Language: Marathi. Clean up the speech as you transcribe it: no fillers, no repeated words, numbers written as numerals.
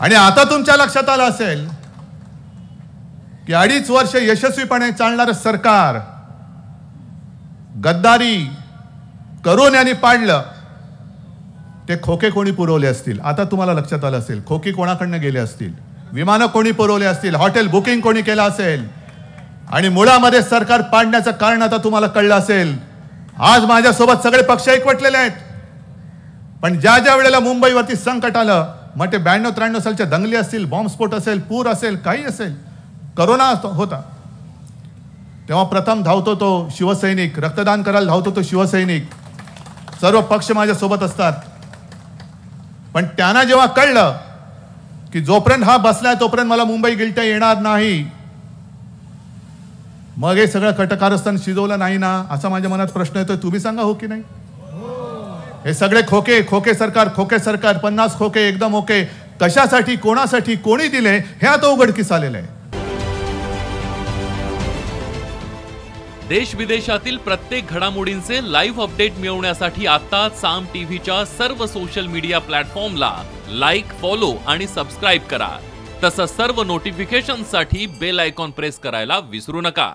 आणि आता तुमच्या लक्षात आलं असेल की 2.5 वर्ष यशस्वीपणे चालणारं सरकार गद्दारी करून यांनी पाडलं. ते खोके कोणी पुरवले असतील आता तुम्हाला लक्षात आलं असेल. खोके कोणाकडनं गेले असतील, विमानं कोणी पुरवले असतील, हॉटेल बुकिंग कोणी केलं असेल आणि मुळामध्ये सरकार पाडण्याचं कारण आता तुम्हाला कळलं असेल. आज माझ्यासोबत सगळे पक्ष एकवटलेले आहेत, पण ज्या ज्या वेळेला मुंबईवरती संकट आलं, मग ते 92-93 सालच्या दंगली असतील, बॉम्बस्फोट असेल, पूर असेल, काही असेल, करोना होता, तेव्हा प्रथम धावतो तो शिवसैनिक, रक्तदान करायला धावतो तो शिवसैनिक. सर्व पक्ष माझ्यासोबत असतात. पण त्यांना जेव्हा कळलं की जोपर्यंत हा बसलाय तोपर्यंत मला मुंबई गिळता येणार नाही, मग हे सगळं कटकारस्थान शिजवलं नाही ना, असा माझ्या मनात प्रश्न येतोय. तुम्ही सांगा हो की नाही? हे सगळे खोके, खोके सरकार, 50 खोके एकदम ओके, कशासाठी, कोणासाठी, कोणी दिले, हे आता उघडकीस आलेलं आहे. देश विदेशातील प्रत्येक घडामोडींचे लाईव्ह अपडेट मिळवण्यासाठी आता साम टीव्हीच्या सर्व सोशल मीडिया प्लॅटफॉर्मला लाईक, फॉलो आणि सबस्क्राईब करा. तसंच सर्व नोटिफिकेशनसाठी बेल आयकॉन प्रेस करायला विसरू नका.